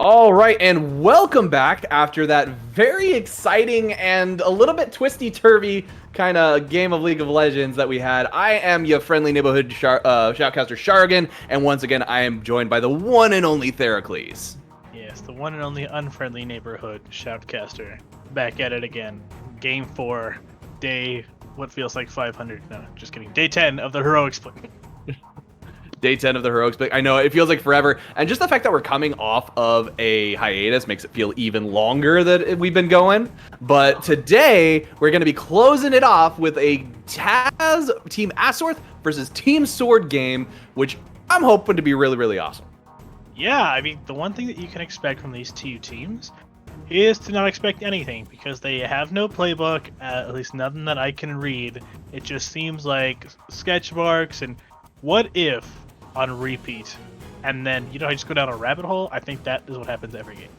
All right, and welcome back after that very exciting and a little bit twisty-turvy kind of game of League of Legends that we had. I am your friendly neighborhood shoutcaster Shargan, and once again, I am joined by the one and only Theracles. Yes, the one and only unfriendly neighborhood shoutcaster. Back at it again. Game 4, day, what feels like 500. No, just kidding. Day 10 of the heroic split. Day 10 of the heroic split. I know, it feels like forever. And just the fact that we're coming off of a hiatus makes it feel even longer that we've been going. But today, we're going to be closing it off with a TAS Team Asorth versus Team Sword game, which I'm hoping to be really, really awesome. Yeah, I mean, the one thing that you can expect from these two teams is to not expect anything, because they have no playbook, at least nothing that I can read. It just seems like sketch marks and what if on repeat, and then I just go down a rabbit hole. I think that is what happens every game.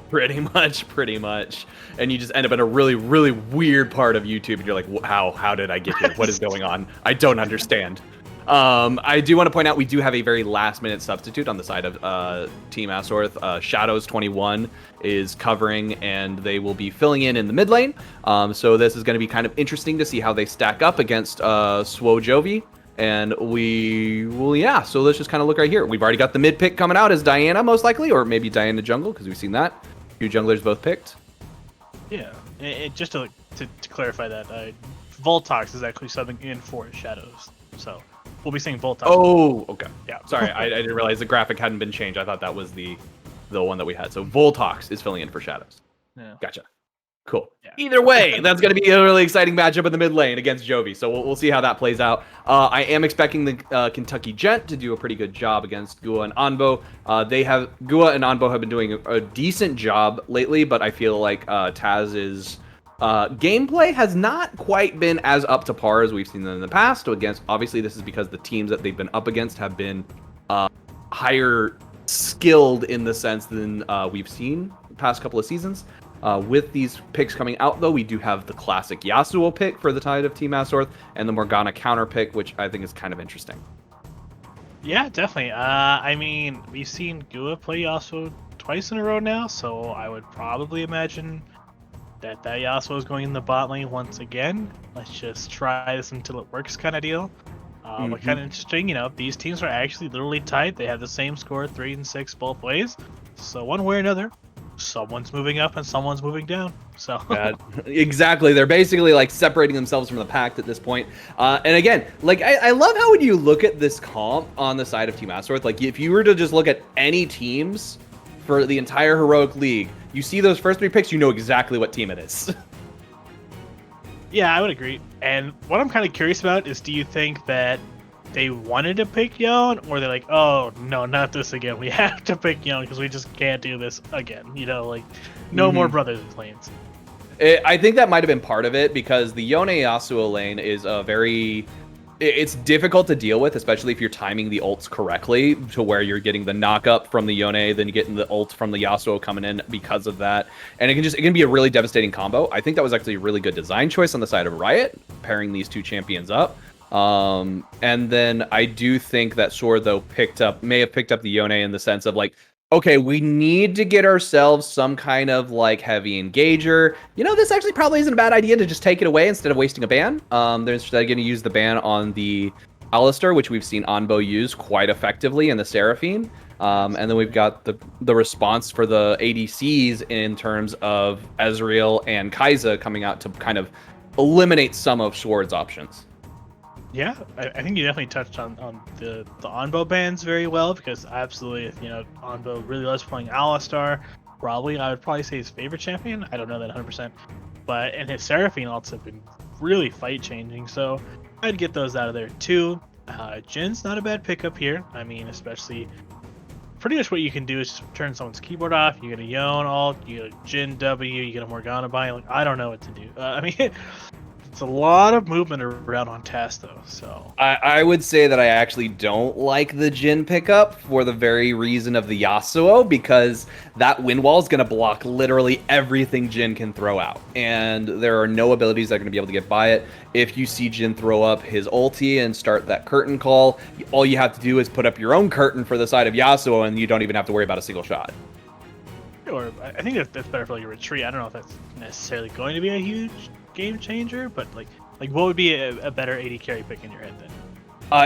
Pretty much. And you just end up in a really, really weird part of YouTube, and you're like, how did I get here? What is going on? I don't understand. I do want to point out we do have a very last-minute substitute on the side of Team Asorth. Shadows21 is covering, and they will be filling in the mid lane. So this is going to be kind of interesting to see how they stack up against SWO Jovi. And so let's just kind of look right here. We've already got the mid pick coming out as Diana, most likely, or maybe Diana Jungle, because we've seen that. Two junglers both picked. Yeah, just to clarify that, Voltox is actually subbing in for Shadows. So we'll be seeing Voltox. Oh, okay. Yeah. Sorry, I didn't realize the graphic hadn't been changed. I thought that was the one that we had. So Voltox is filling in for Shadows. Yeah. Gotcha. Cool. Yeah. Either way, that's going to be a really exciting matchup in the mid lane against Jovi. So we'll see how that plays out. I am expecting the Kentucky Gent to do a pretty good job against Gua and Anbo. Gua and Anbo have been doing a decent job lately, but I feel like Taz's gameplay has not quite been as up to par as we've seen them in the past. Obviously, this is because the teams that they've been up against have been higher skilled in the sense than we've seen the past couple of seasons. With these picks coming out, though, we do have the classic Yasuo pick for the side of Team Asorth and the Morgana counter pick, which I think is kind of interesting. Yeah, definitely. I mean, we've seen Gua play Yasuo twice in a row now, so I would probably imagine that Yasuo is going in the bot lane once again. Let's just try this until it works kind of deal. But kind of interesting, these teams are actually literally tied. They have the same score, 3 and 6 both ways. So one way or another, someone's moving up and someone's moving down. So exactly, they're basically like separating themselves from the pack at this point. And again, like I love how when you look at this comp on the side of Team Asorth, like if you were to just look at any teams for the entire Heroic League, you see those first 3 picks, you know exactly what team it is. Yeah, I would agree. And what I'm kind of curious about is, do you think that they wanted to pick Yon, or they're like, oh no, not this again, we have to pick Yon because we just can't do this again, no more brothers lanes. I think that might have been part of it, because the Yone Yasuo lane is it's difficult to deal with, especially if you're timing the ults correctly to where you're getting the knock up from the Yone, then you're getting the ult from the Yasuo coming in because of that. And it can be a really devastating combo. I think that was actually a really good design choice on the side of Riot, pairing these two champions up. And then I do think that Sword, though, may have picked up the Yone in the sense of like, okay, we need to get ourselves some kind of like heavy engager. This actually probably isn't a bad idea to just take it away instead of wasting a ban. They're instead going to use the ban on the Alistar, which we've seen Anbo use quite effectively in the Seraphine. And then we've got the response for the ADCs in terms of Ezreal and Kai'Sa coming out to kind of eliminate some of Sword's options. Yeah, I think you definitely touched on the Anbo bans very well, because absolutely, Anbo really loves playing Alistar. I would probably say his favorite champion. I don't know that 100%. And his Seraphine ults have been really fight-changing, so I'd get those out of there too. Jin's not a bad pickup here. I mean, especially, pretty much what you can do is just turn someone's keyboard off, you get a Yone ult, you get a Jin W, you get a Morgana buy. I don't know what to do. It's a lot of movement around on TAS, though, so... I would say that I actually don't like the Jin pickup for the very reason of the Yasuo, because that wind wall is going to block literally everything Jin can throw out, and there are no abilities that are going to be able to get by it. If you see Jin throw up his ulti and start that curtain call, all you have to do is put up your own curtain for the side of Yasuo, and you don't even have to worry about a single shot. Or I think that's better for like a retreat. I don't know if that's necessarily going to be a huge game changer, but like what would be a better AD carry pick in your head then?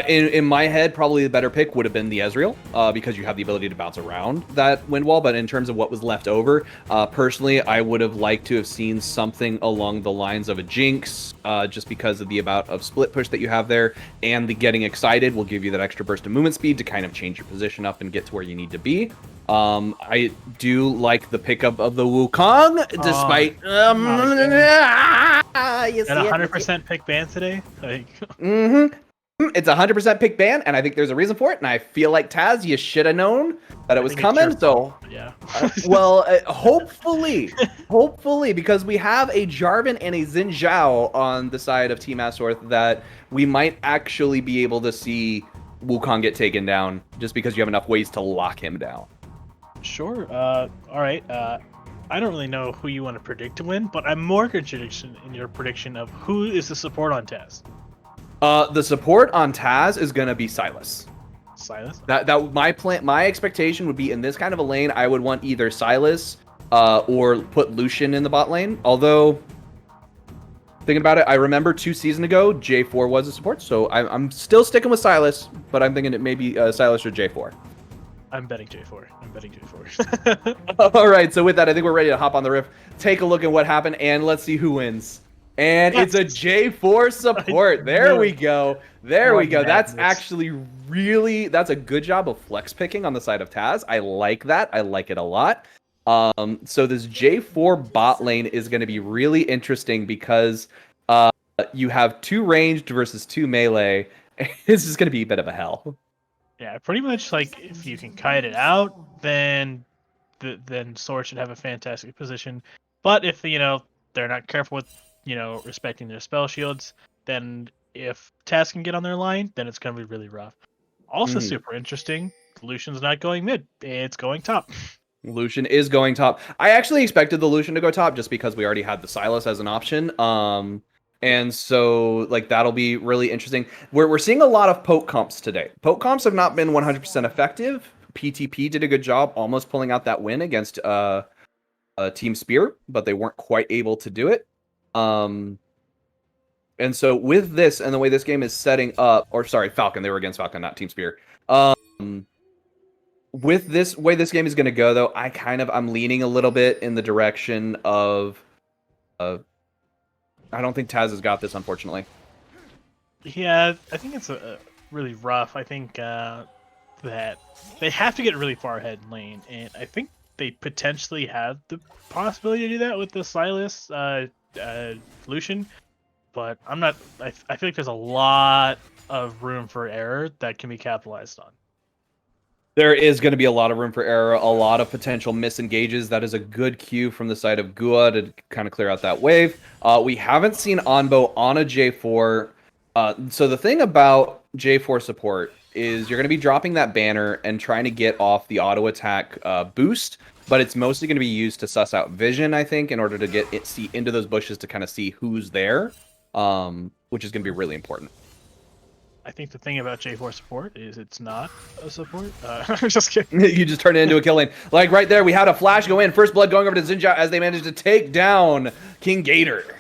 In my head, probably the better pick would have been the Ezreal, because you have the ability to bounce around that wind wall. But in terms of what was left over, personally, I would have liked to have seen something along the lines of a Jinx, just because of the amount of split push that you have there, and the getting excited will give you that extra burst of movement speed to kind of change your position up and get to where you need to be. I do like the pickup of the Wukong, despite you see it? 100% pick ban today. Like, It's 100% pick ban, and I think there's a reason for it. And I feel like TAS, you should have known that it was coming. So, yeah. Well, hopefully, because we have a Jarvan and a Xin Zhao on the side of Team Asorth, that we might actually be able to see Wukong get taken down, just because you have enough ways to lock him down. Sure. All right. I don't really know who you want to predict to win, but I'm more interested in your prediction of who is the support on TAS. The support on TAS is gonna be Sylas. Sylas. My expectation would be in this kind of a lane, I would want either Sylas, or put Lucian in the bot lane. Although, thinking about it, I remember 2 seasons ago J4 was a support, so I'm still sticking with Sylas, but I'm thinking it may be Sylas or J4. I'm betting J4. All right, so with that, I think we're ready to hop on the riff, take a look at what happened, and let's see who wins. And it's a J4 support. There we go. That's actually that's a good job of flex picking on the side of TAS. I like that. I like it a lot. So this J4 bot lane is going to be really interesting because you have 2 ranged versus 2 melee. This is going to be a bit of a hell. Yeah, pretty much like if you can kite it out, then Sword should have a fantastic position. But if they're not careful with respecting their spell shields, then if TAS can get on their line, then it's going to be really rough. Also super interesting, Lucian's not going mid, it's going top. Lucian is going top. I actually expected the Lucian to go top just because we already had the Sylas as an option. And so that'll be really interesting. We're seeing a lot of poke comps today. Poke comps have not been 100% effective. PTP did a good job almost pulling out that win against Team Spear, but they weren't quite able to do it. And so with this and the way this game is setting up, or sorry, Falcon, they were against Falcon, not Team Spear. With this way this game is going to go, though, I'm leaning a little bit in the direction of, I don't think TAS has got this, unfortunately. Yeah, I think it's really rough. I think that they have to get really far ahead in lane, and I think they potentially have the possibility to do that with the Sylas Lucian, but I'm not. I feel like there's a lot of room for error that can be capitalized on. There is going to be a lot of room for error, a lot of potential misengages. That is a good cue from the side of Gua to kind of clear out that wave. We haven't seen Onbo on a J4. So the thing about J4 support is you're going to be dropping that banner and trying to get off the auto attack boost, but it's mostly going to be used to suss out vision, I think, in order to see into those bushes to kind of see who's there, which is going to be really important. I think the thing about J4 support is it's not a support. I'm just kidding. You just turn it into a kill lane. Like right there, we had a flash go in. First blood going over to Xin Zhao as they managed to take down King Gator.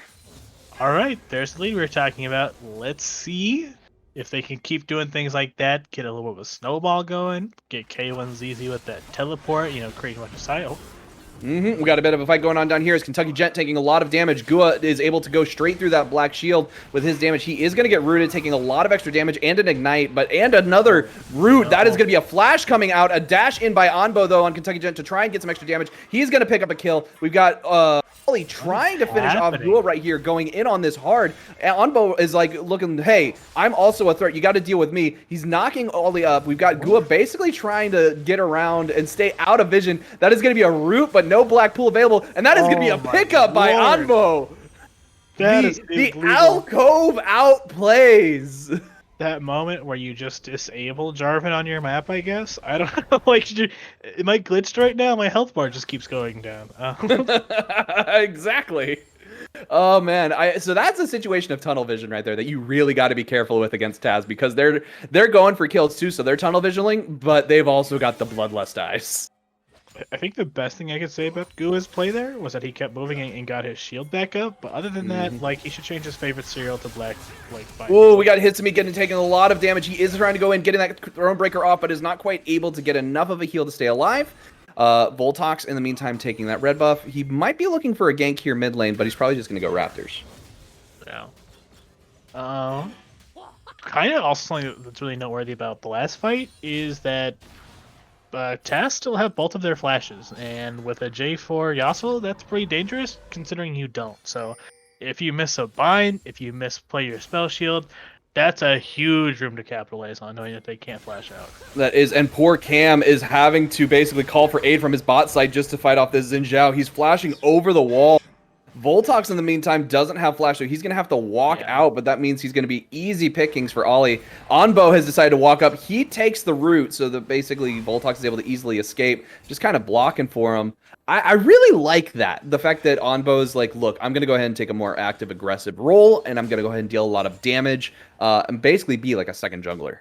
All right, there's the lead we were talking about. Let's see if they can keep doing things like that, get a little bit of a snowball going, get K1ZZ with that teleport, creating like a cycle. We got a bit of a fight going on down here as Kentucky Gent taking a lot of damage. Gua is able to go straight through that black shield with his damage. He is going to get rooted, taking a lot of extra damage and an ignite, and another root. That is going to be a flash coming out. A dash in by Onbo, though, on Kentucky Gent to try and get some extra damage. He's going to pick up a kill. We've got Ollie trying to finish off Gua right here, going in on this hard. And Onbo is looking, hey, I'm also a threat. You got to deal with me. He's knocking Ollie up. We've got Gua basically trying to get around and stay out of vision. That is going to be a root, but no black pool available, and that is going to be a pickup by Onbo. The alcove outplays. That moment where you just disable Jarvan on your map, I guess. I don't know. Am I glitched right now? My health bar just keeps going down. Exactly. Oh man, so that's a situation of tunnel vision right there that you really got to be careful with against TAS, because they're going for kills too, so they're tunnel visioning, but they've also got the bloodlust eyes. I think the best thing I could say about Gua's play there was that he kept moving and got his shield back up. But other than that, like, he should change his favorite cereal to black, like, fine. Oh, we got Hitsumi taking a lot of damage. He is trying to go in, getting that Throne Breaker off, but is not quite able to get enough of a heal to stay alive. Voltox, in the meantime, taking that red buff. He might be looking for a gank here mid lane, but he's probably just going to go Raptors. Yeah. Kind of also something that's really noteworthy about the last fight is that TAS still have both of their flashes, and with a J4 Yasuo, that's pretty dangerous considering you don't. So if you miss a bind, if you misplay your spell shield, that's a huge room to capitalize on, knowing that they can't flash out. That is, and poor Cam is having to basically call for aid from his bot side just to fight off this Xin Zhao. He's flashing over the wall. Voltox, in the meantime, doesn't have flash, so he's going to have to walk out, but that means he's going to be easy pickings for Ollie. Onbo has decided to walk up. He takes the route, so that basically Voltox is able to easily escape, just kind of blocking for him. I really like that. The fact that Onbo is like, look, I'm going to go ahead and take a more active, aggressive role, and I'm going to go ahead and deal a lot of damage, and basically be like a second jungler.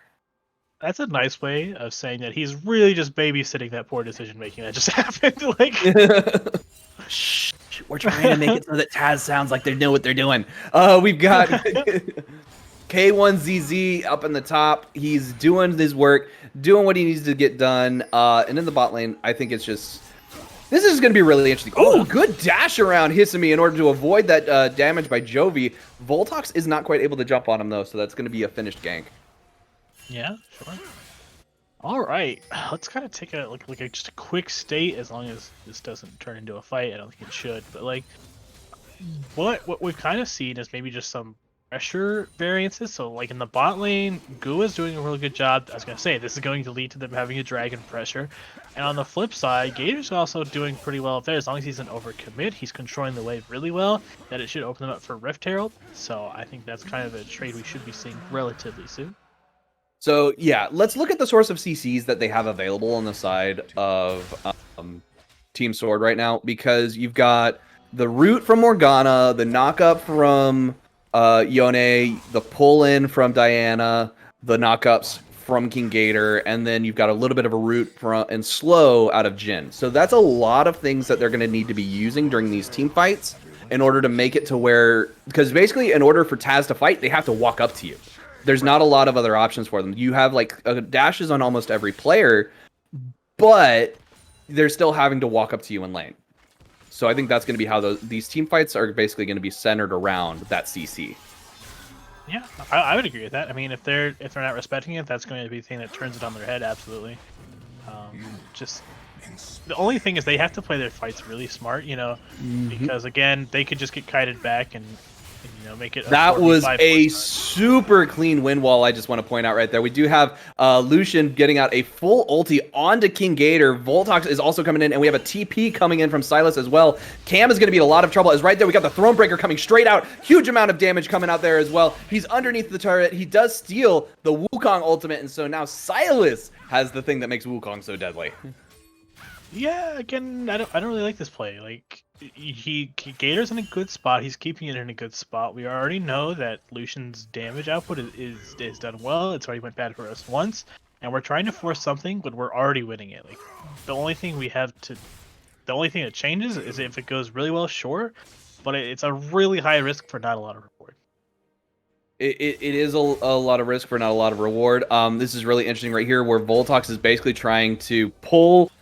That's a nice way of saying that he's really just babysitting that poor decision-making that just happened. Like, shh. We're trying to make it so that TAS sounds like they know what they're doing. We've got K1ZZ up in the top. He's doing his work, doing what he needs to get done. And in the bot lane, I think it's just... This is going to be really interesting. Oh, good dash around Hitsumi in order to avoid that damage by Jovi. Voltox is not quite able to jump on him, though, so that's going to be a finished gank. Yeah, sure. All right, let's kind of take a just a quick state, as long as this doesn't turn into a fight. I don't think it should, but like what we've kind of seen is maybe just some pressure variances. So like in the bot lane, Gua's doing a really good job. I was gonna say this is going to lead to them having a dragon pressure, and on the flip side, Gator's also doing pretty well up there. As long as he's an overcommit, he's controlling the wave really well. That it should open them up for Rift Herald. So I think that's kind of a trade we should be seeing relatively soon. So, yeah, let's look at the source of CCs that they have available on the side of Team Sword right now, because you've got the root from Morgana, the knock-up from Yone, the pull-in from Diana, the knock-ups from King Gator, and then you've got a little bit of a root from and slow out of Jhin. So that's a lot of things that they're going to need to be using during these team fights in order to make it to where... Because basically, in order for TAS to fight, they have to walk up to you. There's not a lot of other options for them. You have like dashes on almost every player, but they're still having to walk up to you in lane. So I think that's going to be how these team fights are basically going to be centered around that CC. Yeah, I would agree with that. I mean, if they're not respecting it, that's going to be the thing that turns it on their head. Absolutely. Just the only thing is they have to play their fights really smart, you know, because again they could just get kited back and you know, make it. That was a super clean win wall. I just want to point out right there. We do have Lucian getting out a full ulti onto King Gator. Voltox is also coming in, and we have a TP coming in from Silas as well. Cam is going to be in a lot of trouble. As right there, we got the Throne Breaker coming straight out. Huge amount of damage coming out there as well. He's underneath the turret. He does steal the Wukong ultimate, and so now Silas has the thing that makes Wukong so deadly. Yeah, again, I don't really like this play. Like, Gator's in a good spot. He's keeping it in a good spot. We already know that Lucian's damage output is done well. It's already went bad for us once, and we're trying to force something, but we're already winning it. Like, the only thing that changes is if it goes really well, sure, but it's a really high risk for not a lot of reward. It is a lot of risk for not a lot of reward. This is really interesting right here, where Voltox is basically trying to pull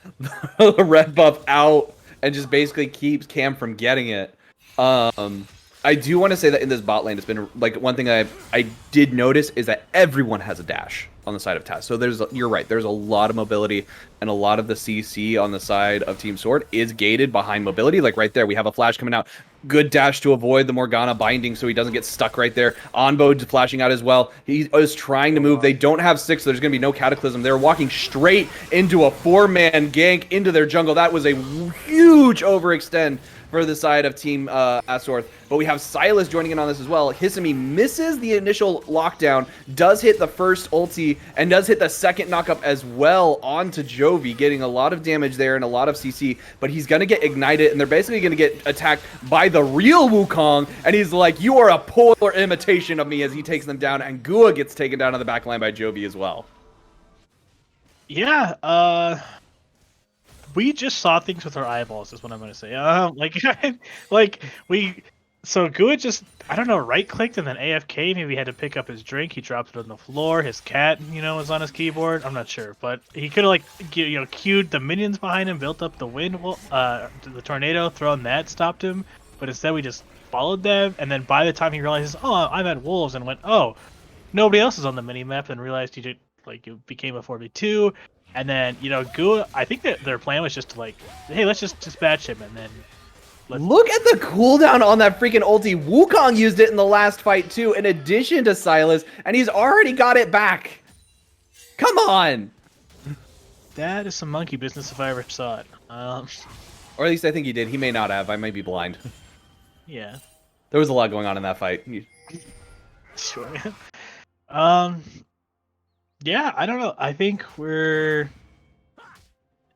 the red buff out and just basically keeps Cam from getting it. I do want to say that in this bot lane, it's been like one thing I did notice is that everyone has a dash on the side of TAS. So you're right. There's a lot of mobility, and a lot of the CC on the side of Team Sword is gated behind mobility. Like right there, we have a flash coming out. Good dash to avoid the Morgana binding so he doesn't get stuck right there. Onbo flashing out as well. He is trying to move. They don't have 6, so there's going to be no Cataclysm. They're walking straight into a 4-man gank into their jungle. That was a huge overextend for the side of Team Asorth. But we have Silas joining in on this as well. Hitsumi misses the initial lockdown, does hit the first ulti, and does hit the second knockup as well onto Jovi, getting a lot of damage there and a lot of CC. But he's going to get ignited, and they're basically going to get attacked by the real Wukong. And he's like, you are a polar imitation of me, as he takes them down. And Gua gets taken down on the back line by Jovi as well. Yeah, we just saw things with our eyeballs. Is what I'm gonna say. Like So Gua just, I don't know, right-clicked and then AFK. Maybe he had to pick up his drink. He dropped it on the floor. His cat, was on his keyboard. I'm not sure, but he could have queued the minions behind him, built up the wind, the tornado, thrown that, stopped him. But instead, we just followed them, and then by the time he realizes, oh, I'm at wolves, and went, oh, nobody else is on the mini map, and realized he did it became a 4v2. And then Gua, I think that their plan was just to hey, let's just dispatch him, and then. Look at the cooldown on that freaking ulti. Wukong used it in the last fight too, in addition to Silas, and he's already got it back. Come on. That is some monkey business if I ever saw it. Or at least I think he did. He may not have. I might be blind. Yeah. There was a lot going on in that fight. Sure. Yeah, I don't know. I think we're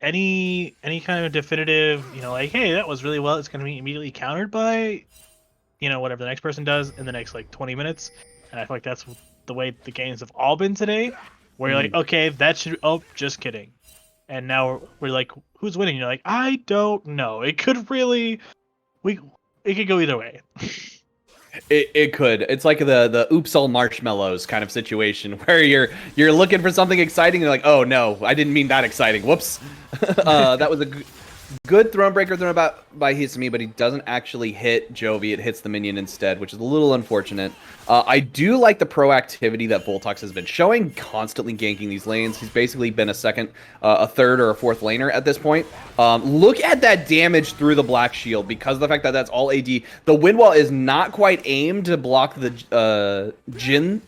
any kind of definitive, hey, that was really well. It's going to be immediately countered by, whatever the next person does in the next 20 minutes. And I feel like that's the way the games have all been today. Where you're like, okay, that should. Oh, just kidding. And now we're like, who's winning? You're like, I don't know. It could really, it could go either way. It could. It's like the oops all marshmallows kind of situation where you're looking for something exciting and you're like, oh no, I didn't mean that exciting. Whoops. That was a good Thronebreaker thrown about by Hisami, but he doesn't actually hit Jovi. It hits the minion instead, which is a little unfortunate. I do like the proactivity that Voltox has been showing, constantly ganking these lanes. He's basically been a second, a third, or a fourth laner at this point. Look at that damage through the Black Shield because of the fact that that's all AD. The Wind Wall is not quite aimed to block the Jhin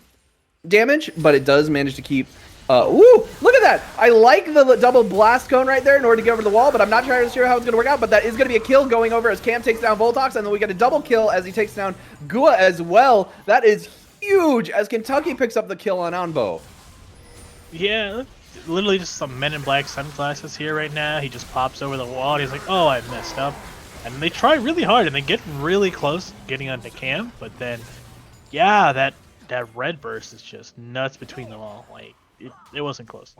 damage, but it does manage to keep... Ooh, look at that! I like the double blast cone right there in order to get over the wall, but I'm not sure how it's going to work out, but that is going to be a kill going over as Cam takes down Voltox, and then we get a double kill as he takes down Gua as well. That is huge as Kentucky picks up the kill on Anbo. Yeah, literally just some Men in Black sunglasses here right now. He just pops over the wall, and he's like, oh, I messed up. And they try really hard, and they get really close getting onto Cam, but then, yeah, that red burst is just nuts between them all. It wasn't close.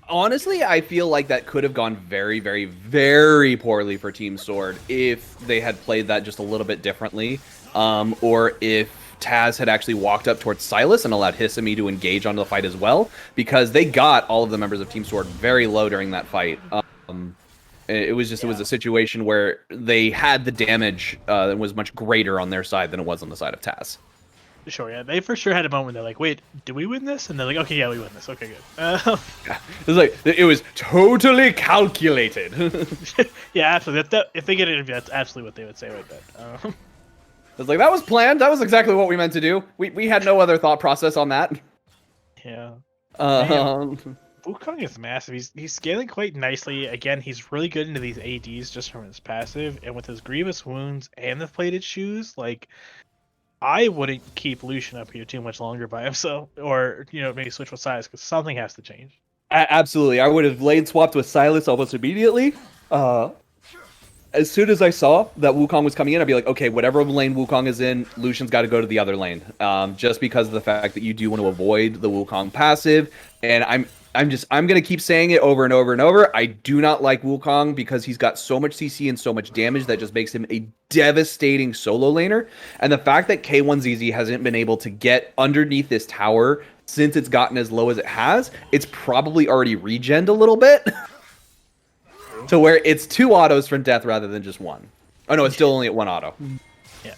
Honestly, I feel like that could have gone very, very, very poorly for Team Sword if they had played that just a little bit differently, or if TAS had actually walked up towards Silas and allowed Hisami to engage onto the fight as well, because they got all of the members of Team Sword very low during that fight. It was a situation where they had the damage that was much greater on their side than it was on the side of TAS. Sure, yeah. They for sure had a moment they're like, wait, did we win this? And they're like, okay, yeah, we win this. Okay, good. Yeah. It was totally calculated. Yeah, absolutely. If they get an interview, that's absolutely what they would say right there. It's like, that was planned. That was exactly what we meant to do. We had no other thought process on that. Yeah. Wukong is massive. He's scaling quite nicely. Again, he's really good into these ADs just from his passive. And with his grievous wounds and the plated shoes, I wouldn't keep Lucian up here too much longer by himself, or maybe switch with Silas because something has to change. Absolutely, I would have lane swapped with Silas almost immediately. As soon as I saw that Wukong was coming in, I'd be like, okay, whatever lane Wukong is in, Lucian's got to go to the other lane, just because of the fact that you do want to avoid the Wukong passive. And I'm gonna keep saying it over and over and over. I do not like Wukong because he's got so much CC and so much damage that just makes him a devastating solo laner. And the fact that K1ZZ hasn't been able to get underneath this tower since it's gotten as low as it has, it's probably already regened a little bit to where it's 2 autos from death rather than just 1. Oh no, it's still only at 1 auto. Yeah.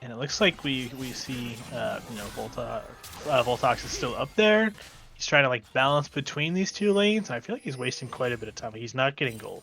And it looks like we see Voltox is still up there. He's trying to balance between these 2 lanes. I feel like he's wasting quite a bit of time. He's not getting gold.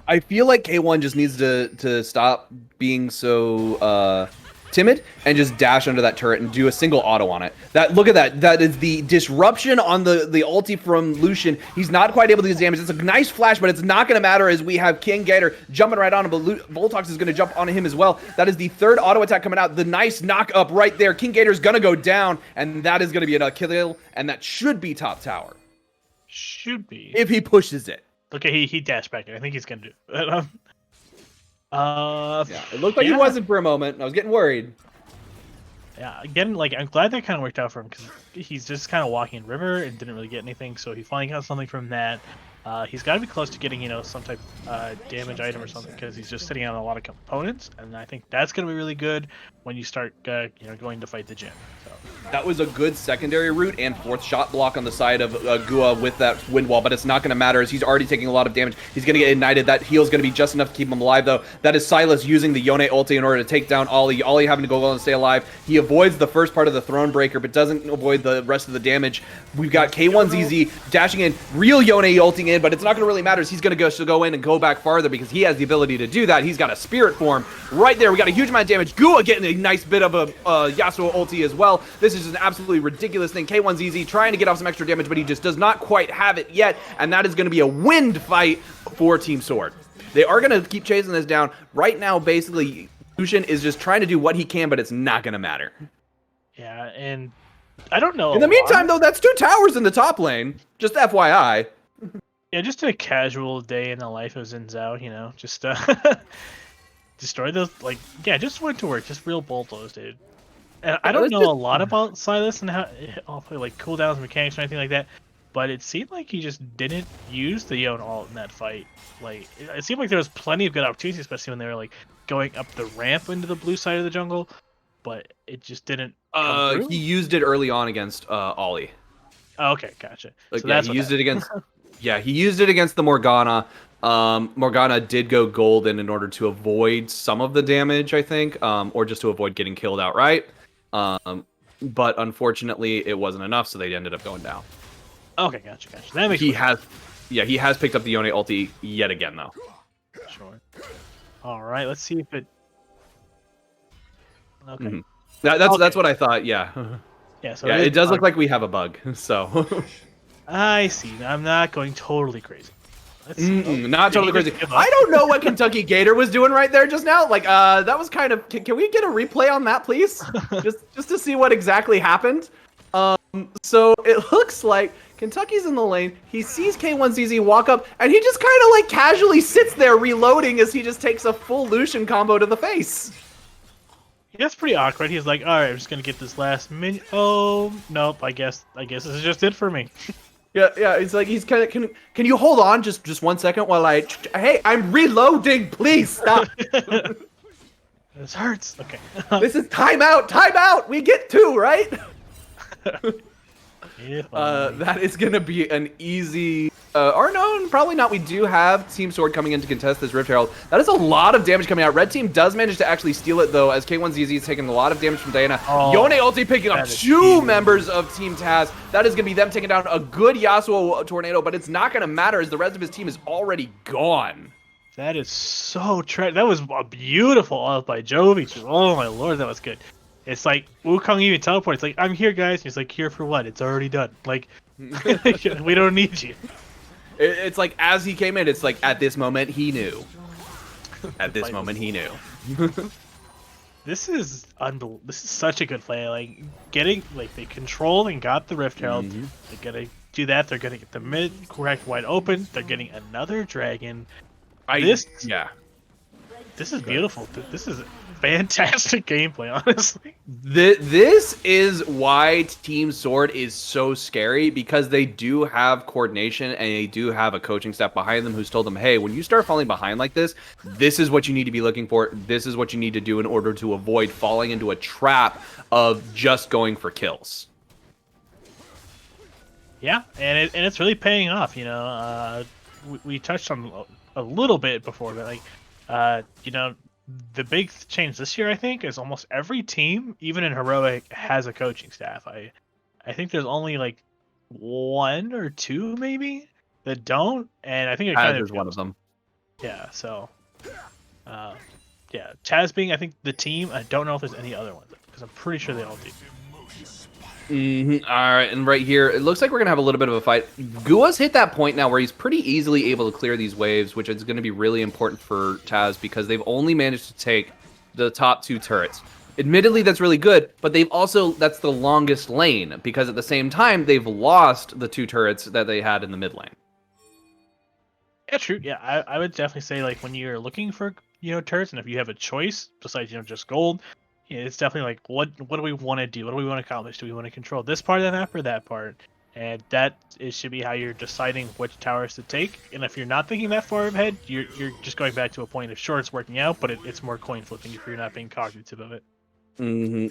I feel like K1 just needs to stop being so timid and just dash under that turret and do a single auto on it. Look at that. That is the disruption on the ulti from Lucian. He's not quite able to do damage. It's a nice flash, but it's not going to matter as we have King Gator jumping right on him, but Voltox is going to jump on him as well. That is the 3rd auto attack coming out. The nice knock up right there. King Gator's going to go down, and that is going to be a kill, and that should be top tower. Should be. If he pushes it. Okay, he dashed back there. I think he's going to do it. Yeah, it looked like he wasn't for a moment. I was getting worried. Yeah, again, I'm glad that kind of worked out for him because he's just kind of walking in river and didn't really get anything. So he finally got something from that. He's got to be close to getting, some type of damage item or something, because he's just sitting on a lot of components, and I think that's going to be really good when you start, going to fight the gym. So. That was a good secondary route and fourth shot block on the side of Gua with that wind wall, but it's not going to matter as he's already taking a lot of damage. He's going to get ignited. That heal's going to be just enough to keep him alive, though. That is Silas using the Yone ulti in order to take down Ollie. Ollie having to go and stay alive. He avoids the first part of the Throne Breaker, but doesn't avoid the rest of the damage. We've got K1ZZ dashing in, real Yone ulting in, but it's not going to really matter as he's going to go in and go back farther because he has the ability to do that. He's got a Spirit Form right there. We got a huge amount of damage. Gua getting a nice bit of a Yasuo ulti as well. This is just an absolutely ridiculous thing. K1ZZ trying to get off some extra damage, but he just does not quite have it yet, and that is going to be a wind fight for Team Sword. They are going to keep chasing this down. Right now, basically, Lucian is just trying to do what he can, but it's not going to matter. Yeah, and I don't know. In the meantime, though, that's 2 towers in the top lane. Just FYI. Yeah, just a casual day in the life of Xin Zhao, just destroy those, just went to work, just real bulldoze, dude. And I don't know a lot about Silas and how cooldowns, mechanics, or anything like that, but it seemed like he just didn't use the Yone ult in that fight. It seemed like there was plenty of good opportunities, especially when they were going up the ramp into the blue side of the jungle, but it just didn't. He used it early on against Ollie. Oh, okay, gotcha. So he used it against. Yeah, he used it against the Morgana. Morgana did go golden in order to avoid some of the damage, I think, or just to avoid getting killed outright. But unfortunately, it wasn't enough, so they ended up going down. Okay, gotcha. That makes sense. He has picked up the Yone ulti yet again, though. Sure. All right, let's see if it. Okay. Mm-hmm. That's what I thought. Yeah. Yeah. So it does look like we have a bug. So. I see. I'm not going totally crazy. Not totally crazy. I don't know what Kentucky Gator was doing right there just now. That was kind of. Can we get a replay on that, please? just to see what exactly happened. So it looks like Kentucky's in the lane. He sees K1ZZ walk up, and he just kind of casually sits there reloading as he just takes a full Lucian combo to the face. Yeah, that's pretty awkward. He's like, all right, I'm just gonna get this last minion. Oh nope. I guess this is just it for me. Yeah. It's like he's kind of. Can you hold on just 1 second while I? Hey, I'm reloading. Please stop. This hurts. Okay. This is timeout. Timeout. We get 2, right? That is gonna be an easy. Or no, probably not. We do have Team Sword coming in to contest this Rift Herald. That is a lot of damage coming out. Red Team does manage to actually steal it, though, as K1ZZ is taking a lot of damage from Diana. Yone ulti picking up 2 members of Team TAS. That is going to be them taking down a good Yasuo tornado, but it's not going to matter as the rest of his team is already gone. That is so that was a beautiful ult by Jovi. Oh my lord, that was good. It's like Wukong even teleports. It's like, I'm here, guys. He's like, here for what? It's already done. We don't need you. It's like, as he came in, it's like, at this moment, he knew. At this moment, he knew. This is unbelievable. This is such a good play. Getting, they controlled and got the Rift Herald. Mm-hmm. They're going to do that. They're going to get the mid correct wide open. They're getting another dragon. This is beautiful. This is fantastic gameplay, honestly. This is why Team Sword is so scary, because they do have coordination and they do have a coaching staff behind them who's told them, hey, when you start falling behind like this is what you need to be looking for. This is what you need to do in order to avoid falling into a trap of just going for kills. Yeah, and it's really paying off. We touched on a little bit before, but the big change this year, I think, is almost every team, even in Heroic, has a coaching staff. I think there's only 1 or 2 maybe that don't, and I think it kind of is one of them. Yeah, so Chaz being, I think, the team. I don't know if there's any other ones, because I'm pretty sure they all do. Mm-hmm. All right, and right here, it looks like we're going to have a little bit of a fight. Gua's hit that point now where he's pretty easily able to clear these waves, which is going to be really important for TAS because they've only managed to take the top 2 turrets. Admittedly, that's really good, but that's the longest lane because at the same time, they've lost the 2 turrets that they had in the mid lane. Yeah, true. Yeah, I would definitely say, when you're looking for, turrets, and if you have a choice besides, just gold, it's definitely what do we want to do? What do we want to accomplish? Do we want to control this part of the map or that part? and it should be how you're deciding which towers to take. And if you're not thinking that far ahead, you're just going back to a point of sure it's working out, but it's more coin flipping if you're not being cognitive of it.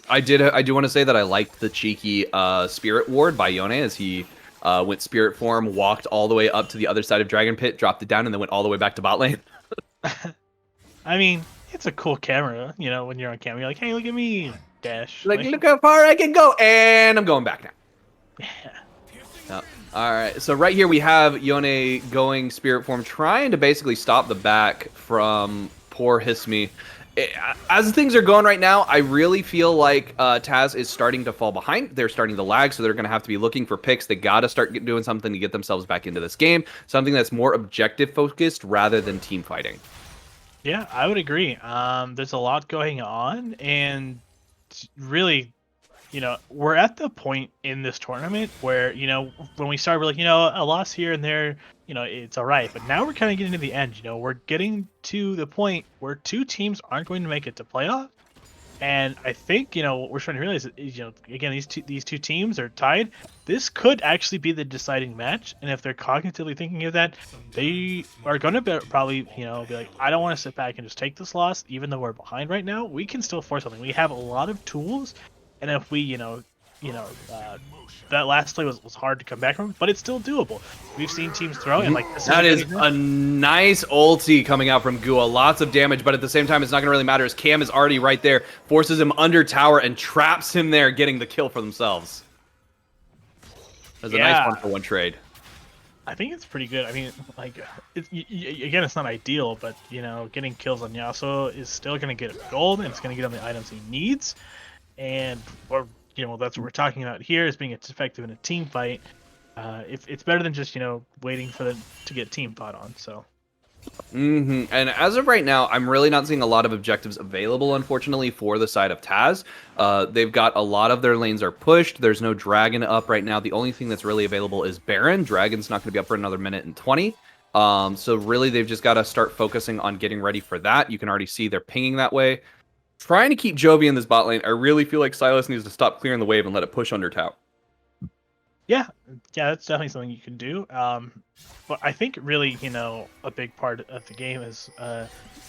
I do want to say that I liked the cheeky Spirit Ward by Yone as he went Spirit form, walked all the way up to the other side of Dragon Pit, dropped it down, and then went all the way back to bot lane. I mean, it's a cool camera, you know, when you're on camera, you're like, hey, look at me, dash. Like, look how far I can go, and I'm going back now. Yeah. All right, so right here we have Yone going Spirit form, trying to basically stop the back from poor Hismi. As things are going right now, I really feel like TAS is starting to fall behind. They're starting to lag, so they're going to have to be looking for picks. They got to start doing something to get themselves back into this game, something that's more objective focused rather than team fighting. Yeah, I would agree. There's a lot going on, and really, you know, we're at the point in this tournament where, you know, when we start, we're like, you know, a loss here and there, you know, it's all right. But now we're kind of getting to the end. You know, we're getting to the point where two teams aren't going to make it to playoff. And I think, you know, what we're starting to realize is, you know, again, these two teams are tied. This could actually be the deciding match. And if they're cognitively thinking of that, they are going to probably, you know, be like, I don't want to sit back and just take this loss, even though we're behind right now. We can still force something. We have a lot of tools. And if we, that last play was hard to come back from, but it's still doable. We've seen teams throw, and like that is a nice ulti coming out from Gua. Lots of damage, but at the same time, it's not going to really matter as Cam is already right there, forces him under tower and traps him there, getting the kill for themselves. That's a nice 1-for-1 trade. I think it's pretty good. I mean, like, again, it's not ideal, but you know, getting kills on Yasuo is still going to get him gold, and it's going to get him the items he needs. And you know, that's what we're talking about here, is being effective in a team fight. It's better than just, you know, waiting for them to get team fought on. So. And as of right now, I'm really not seeing a lot of objectives available, unfortunately, for the side of TAS. They've got a lot of their lanes are pushed. There's no Dragon up right now. The only thing that's really available is Baron. Dragon's not going to be up for another minute and 20. So really, they've just got to start focusing on getting ready for that. You can already see they're pinging that way. Trying to keep Jovi in this bot lane, I really feel like Silas needs to stop clearing the wave and let it push under tower. Yeah, that's definitely something you can do. But I think really, you know, a big part of the game is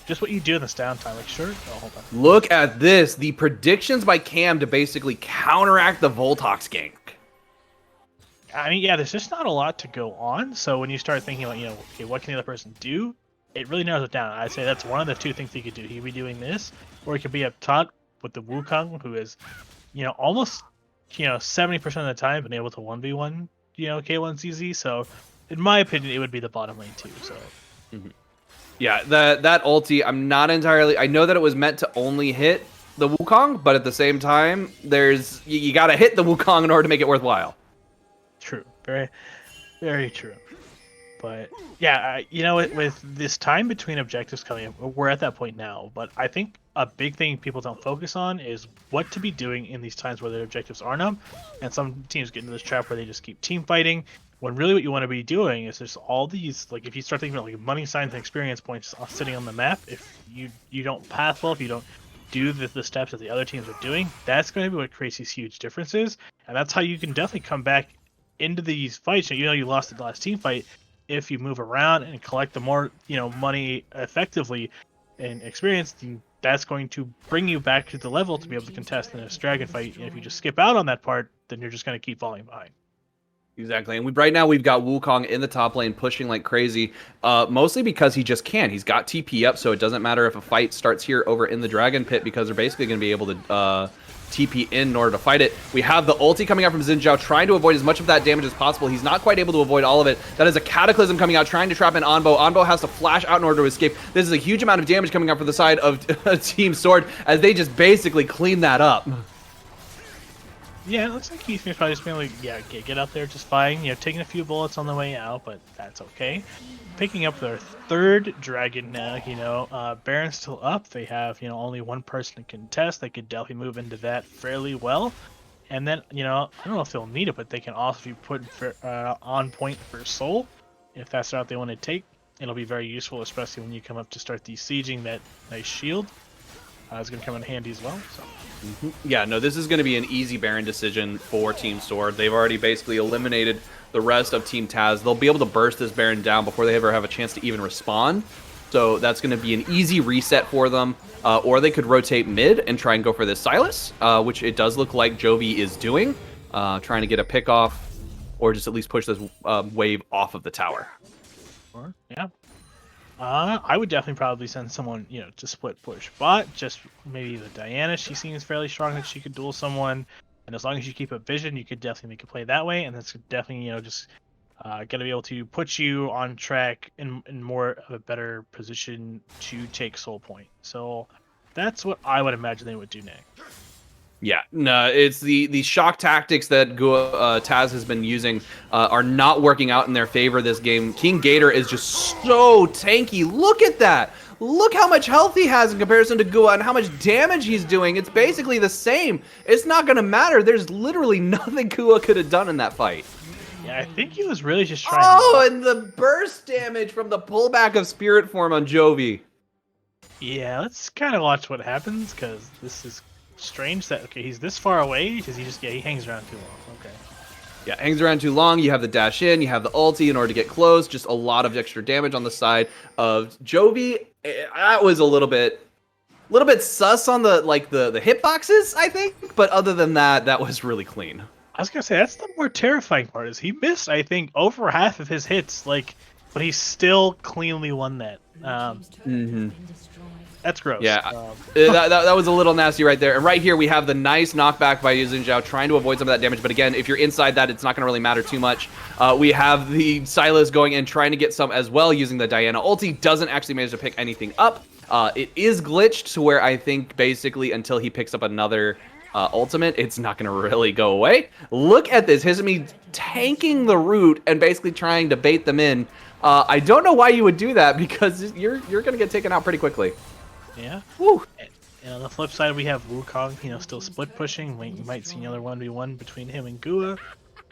just what you do in this downtime. Like, sure. Oh, hold on. Look at this. The predictions by Cam to basically counteract the Voltox gank. I mean, yeah, there's just not a lot to go on. So when you start thinking about, you know, okay, what can the other person do? It really narrows it down. I'd say that's one of the two things he could do. He could be doing this, or he could be up top with the Wukong, who is, you know, almost, you know, 70% of the time been able to 1v1, you know, K1CZ. So, in my opinion, it would be the bottom lane too. So, yeah, that ulti, I'm not entirely. I know that it was meant to only hit the Wukong, but at the same time, you got to hit the Wukong in order to make it worthwhile. True, very, very true. But yeah, you know, with this time between objectives coming up, we're at that point now. But I think a big thing people don't focus on is what to be doing in these times where their objectives aren't up. And some teams get into this trap where they just keep team fighting, when really what you want to be doing is there's all these, like, if you start thinking about like money signs and experience points sitting on the map, if you don't path well, if you don't do the steps that the other teams are doing, that's going to be what creates these huge differences. And that's how you can definitely come back into these fights. You know, you lost the last team fight. If you move around and collect the more, you know, money effectively and experience, that's going to bring you back to the level to be able to contest in this dragon fight. And if you just skip out on that part, then you're just going to keep falling behind. Exactly. And right now we've got Wukong in the top lane pushing like crazy, mostly because he just can. He's got TP up, so it doesn't matter if a fight starts here over in the Dragon Pit because they're basically going to be able to TP in order to fight it. We have the ulti coming out from Xin Zhao, trying to avoid as much of that damage as possible. He's not quite able to avoid all of it. That is a Cataclysm coming out, trying to trap in Onbo. Onbo has to flash out in order to escape. This is a huge amount of damage coming out from the side of Team Sword as they just basically clean that up. Yeah, it looks like he's probably just being like, yeah, get out there just fine. You know, taking a few bullets on the way out, but that's okay. Picking up their third dragon now, you know, Baron's still up. They have, you know, only one person to contest. They could definitely move into that fairly well. And then, you know, I don't know if they'll need it, but they can also be put on point for Soul. If that's the route they want to take, it'll be very useful, especially when you come up to start sieging that nice shield. is going to come in handy as well. So. Yeah, no, this is going to be an easy Baron decision for Team Sword. They've already basically eliminated the rest of Team TAS. They'll be able to burst this Baron down before they ever have a chance to even respond. So that's going to be an easy reset for them. Or they could rotate mid and try and go for this Silas, which it does look like Jovi is doing, trying to get a pick off, or just at least push this wave off of the tower. Sure. Yeah. I would definitely probably send someone, to split push bot. Just maybe the Diana. She seems fairly strong that she could duel someone, and as long as you keep a vision, you could definitely make a play that way. And that's definitely, just going to be able to put you on track in more of a better position to take soul point. So that's what I would imagine they would do next. Yeah, no, it's the shock tactics that TAS has been using are not working out in their favor this game. King Gator is just so tanky. Look at that. Look how much health he has in comparison to Gua and how much damage he's doing. It's basically the same. It's not going to matter. There's literally nothing Gua could have done in that fight. Yeah, I think he was really just trying and the burst damage from the pullback of Spirit Form on Jovi. Yeah, let's kind of watch what happens, because this is strange that, okay, he's this far away, because he hangs around too long. Okay. Yeah, hangs around too long. You have the dash in, you have the ulti in order to get close. Just a lot of extra damage on the side of Jovi. That was a little bit sus on the hitboxes, I think. But other than that, that was really clean. I was gonna say that's the more terrifying part. Is he missed, I think, over half of his hits, but he still cleanly won that. That's gross. Yeah, that was a little nasty right there. And right here, we have the nice knockback by Yu Zhao, trying to avoid some of that damage. But again, if you're inside that, it's not going to really matter too much. We have the Silas going in, trying to get some as well, using the Diana ulti. Doesn't actually manage to pick anything up. It is glitched to where I think basically until he picks up another ultimate, it's not going to really go away. Look at this. Hizumi tanking the root and basically trying to bait them in. I don't know why you would do that, because you're going to get taken out pretty quickly. Yeah. Woo. And on the flip side, we have Wukong, still split pushing. We might see another 1v1 between him and Gua.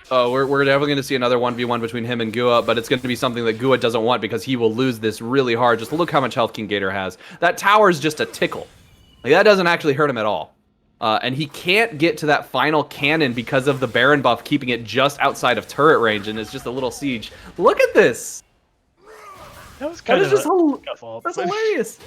Oh, we're definitely going to see another 1v1 between him and Gua, but it's going to be something that Gua doesn't want, because he will lose this really hard. Just look how much health King Gator has. That tower is just a tickle. That doesn't actually hurt him at all. And he can't get to that final cannon because of the Baron buff, keeping it just outside of turret range, and it's just a little siege. Look at this. That was kind of just that's hilarious.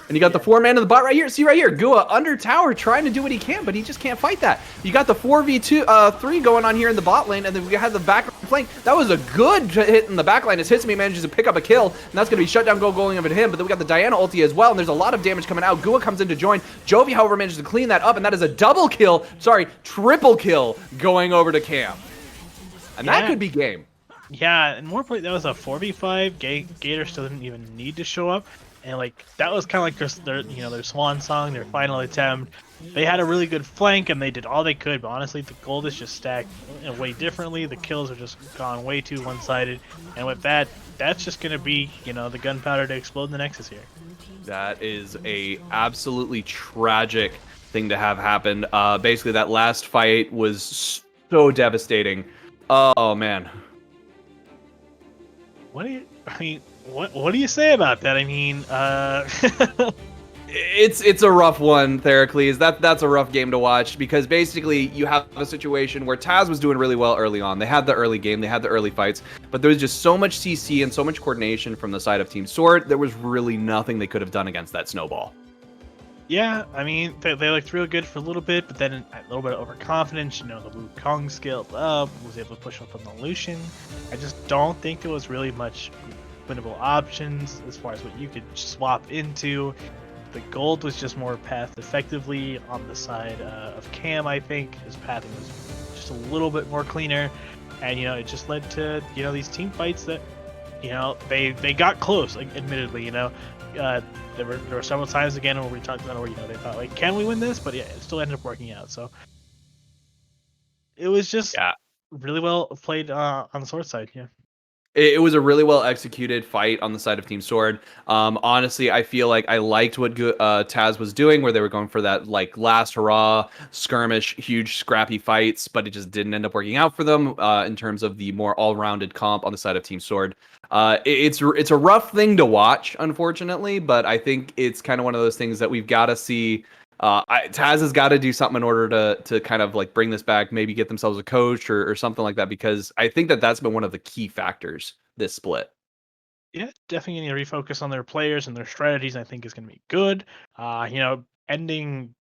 And you got the 4-man in the bot right here. See right here, Gua under tower trying to do what he can, but he just can't fight that. You got the 4v2, 3 going on here in the bot lane, and then we have the back flank. That was a good hit in the back line as Hitsumi manages to pick up a kill, and that's going to be shut down going over to him. But then we got the Diana ulti as well, and there's a lot of damage coming out. Gua comes in to join. Jovi, however, manages to clean that up, and that is a double kill. Sorry, triple kill going over to Cam. And that could be game. Yeah, and more importantly, that was a 4v5. Gator still didn't even need to show up. And that was kind of like just their swan song, their final attempt. They had a really good flank and they did all they could, but honestly, the gold is just stacked way differently. The kills are just gone way too one-sided, and with that, that's just gonna be the gunpowder to explode in the Nexus here. That is a absolutely tragic thing to have happen. Basically, that last fight was so devastating. Oh man. What do you say about that? I mean, it's a rough one, Theracles. That's a rough game to watch, because basically you have a situation where TAS was doing really well early on. They had the early game, they had the early fights, but there was just so much CC and so much coordination from the side of Team Sword. There was really nothing they could have done against that snowball. Yeah, I mean, they looked real good for a little bit, but then a little bit of overconfidence. The Wukong scaled up, was able to push up on the Lucian. I just don't think there was really much winnable options as far as what you could swap into. The gold was just more path effectively on the side of Cam, I think. His pathing was just a little bit more cleaner, and it just led to these team fights that they got close. Admittedly, there were several times again where we talked about where they thought can we win this, but yeah, it still ended up working out. So it was just really well played on the Sword side. Yeah. It was a really well executed fight on the side of Team Sword. Honestly, I feel like I liked what TAS was doing, where they were going for that like last hurrah skirmish, huge scrappy fights, but it just didn't end up working out for them in terms of the more all-rounded comp on the side of Team Sword. It's a rough thing to watch, unfortunately, but I think it's kind of one of those things that we've got to see. Taz has got to do something in order to kind of like bring this back, maybe get themselves a coach or something like that, because I think that's been one of the key factors this split. Yeah, definitely need to refocus on their players and their strategies. I think is going to be good. Ending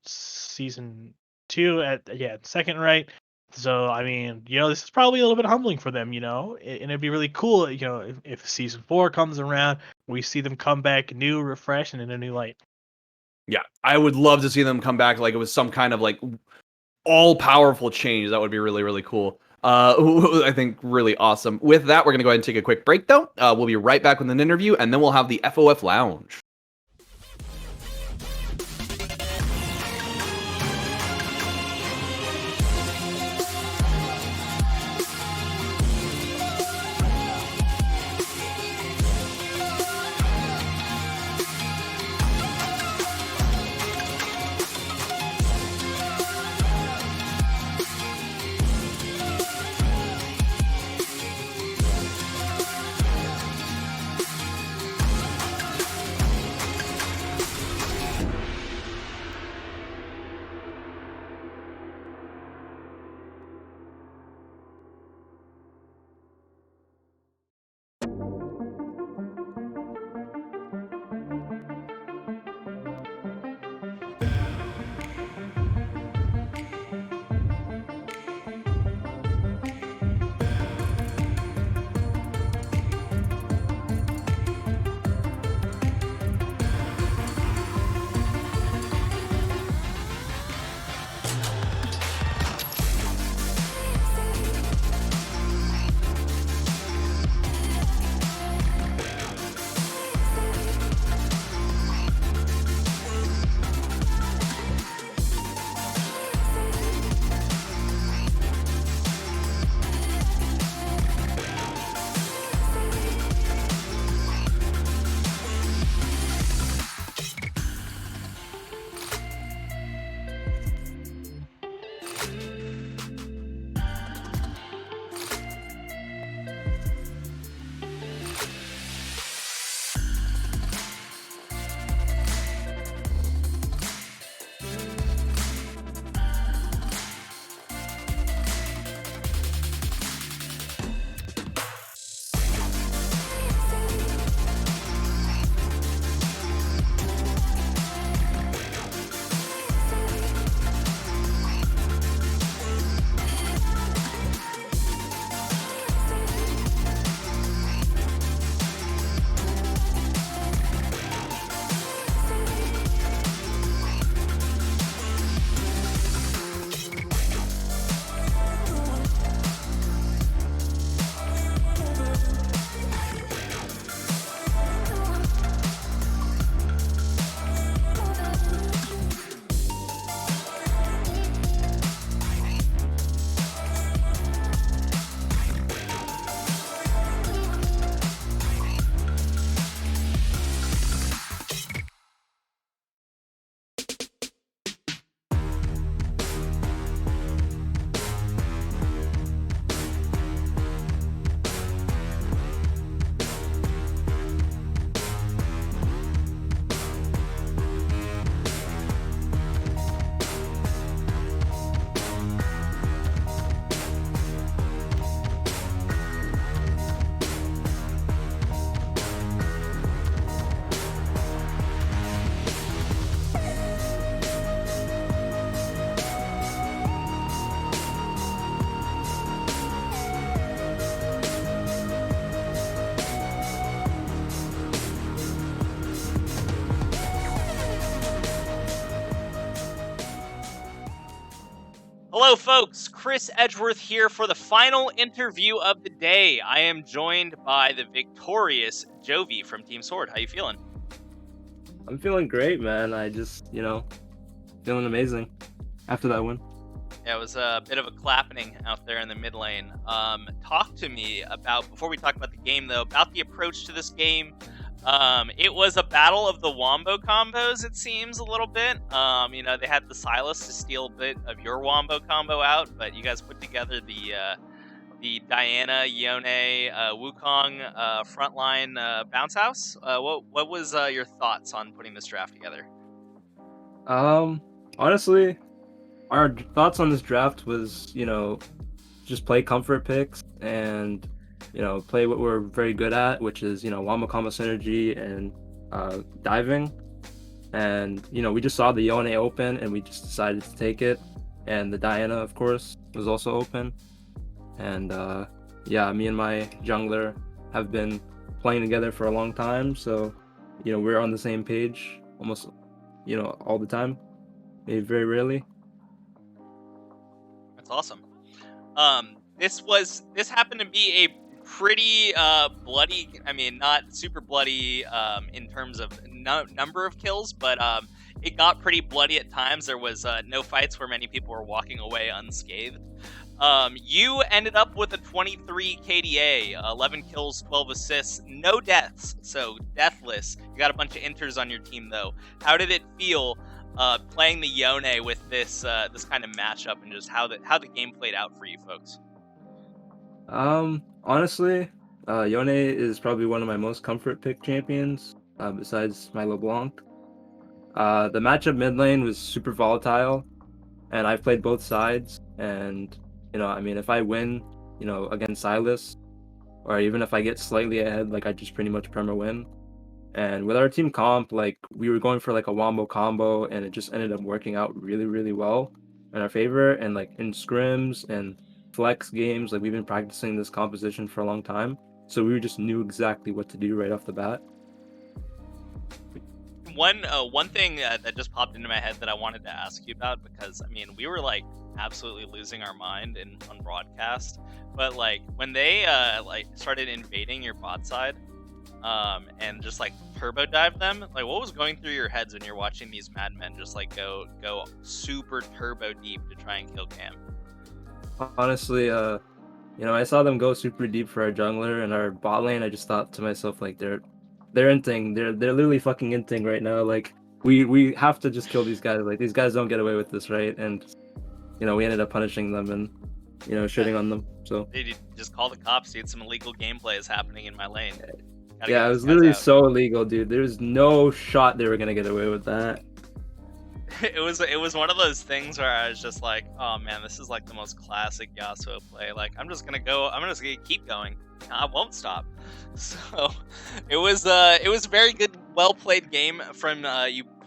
season 2 at second, right? So I mean, this is probably a little bit humbling for them, and it'd be really cool, if season 4 comes around, we see them come back new, refreshed, and in a new light. Yeah, I would love to see them come back like it was some kind of like all-powerful change. That would be really, really cool. I think really awesome. With that, we're going to go ahead and take a quick break, though. We'll be right back with an interview, and then we'll have the FOF Lounge. Hello, folks. Chris Edgeworth here for the final interview of the day. I am joined by the victorious Jovi from Team Sword. How you feeling? I'm feeling great, man. I just, feeling amazing after that win. Yeah, it was a bit of a clapping out there in the mid lane. Talk to me about, before we talk about the game though, about the approach to this game. It was a battle of the wombo combos, it seems, a little bit. You know, they had the Silas to steal a bit of your wombo combo out, but you guys put together the Diana, Yone, Wukong frontline bounce house. What was your thoughts on putting this draft together? Honestly, our thoughts on this draft was, just play comfort picks and, play what we're very good at, which is, wombo combo synergy and diving. And, we just saw the Yone open and we just decided to take it. And the Diana, of course, was also open. And yeah, me and my jungler have been playing together for a long time. So, we're on the same page almost, all the time. Maybe very rarely. That's awesome. This happened to be a pretty bloody. I mean, not super bloody in terms of number of kills, but it got pretty bloody at times. There was no fights where many people were walking away unscathed. You ended up with a 23 KDA, 11 kills, 12 assists, no deaths, so deathless. You got a bunch of inters on your team though. How did it feel playing the Yone with this this kind of matchup, and just how the game played out for you folks? Honestly, Yone is probably one of my most comfort pick champions, besides my LeBlanc. The matchup mid lane was super volatile, and I've played both sides, and I mean, if I win, against Silas, or even if I get slightly ahead, like I just pretty much perma win. And with our team comp, like we were going for like a wombo combo, and it just ended up working out really, really well in our favor. And like in scrims and flex games, like we've been practicing this composition for a long time, so we just knew exactly what to do right off the bat. One thing that just popped into my head that I wanted to ask you about, because I mean, we were like absolutely losing our mind on broadcast, but like when they like started invading your bot side and just like turbo dive them, like what was going through your heads when you're watching these madmen just like go super turbo deep to try and kill Cam? Honestly, I saw them go super deep for our jungler and our bot lane. I just thought to myself, like they're inting. They're literally fucking inting right now. Like we have to just kill these guys. Like these guys don't get away with this, right? And we ended up punishing them and shitting on them. So Dude, you just call the cops, dude. Some illegal gameplay is happening in my lane. Gotta yeah, get it these was guys literally out. so illegal, dude. There's no shot they were gonna get away with that. It was one of those things where I was just like, oh man, this is like the most classic Yasuo play. Like I'm just gonna keep going. I won't stop. So it was a very good, well played game from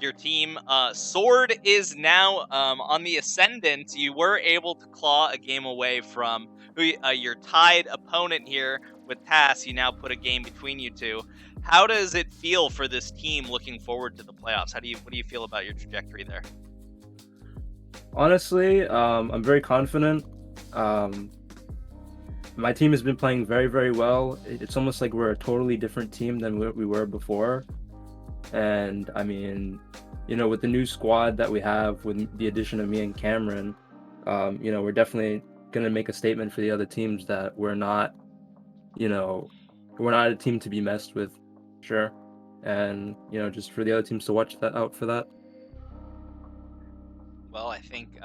your team. Sword is now on the ascendant. You were able to claw a game away from your tied opponent here with TAS. You now put a game between you two. How does it feel for this team looking forward to the playoffs? What do you feel about your trajectory there? Honestly, I'm very confident. My team has been playing very, very well. It's almost like we're a totally different team than we were before. And I mean, with the new squad that we have, with the addition of me and Cameron, we're definitely going to make a statement for the other teams that we're not a team to be messed with, sure. And, just for the other teams to watch out for that. Well, I think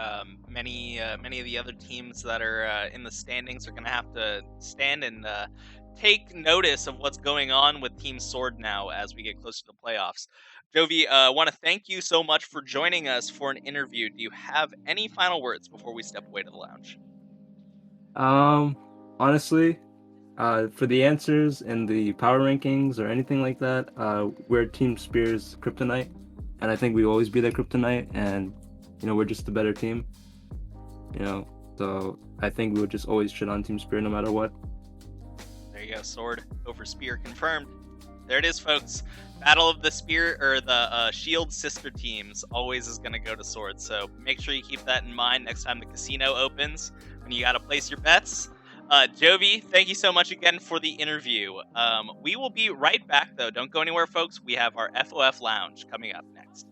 many of the other teams that are in the standings are going to have to stand and take notice of what's going on with Team Sword now as we get closer to the playoffs. Jovi, I want to thank you so much for joining us for an interview. Do you have any final words before we step away to the lounge? Honestly, for the answers and the power rankings or anything like that, we're Team Spear's kryptonite, and I think we will always be their kryptonite, and we're just a better team, so I think we would just always shit on Team Spear no matter what. There you go, Sword over Spear confirmed. There it is, folks. Battle of the Spear, or the Shield sister teams, always is going to go to Sword, so make sure you keep that in mind next time the casino opens, when you got to place your bets. Jovi, thank you so much again for the interview. We will be right back, though. Don't go anywhere, folks. We have our FOF Lounge coming up next.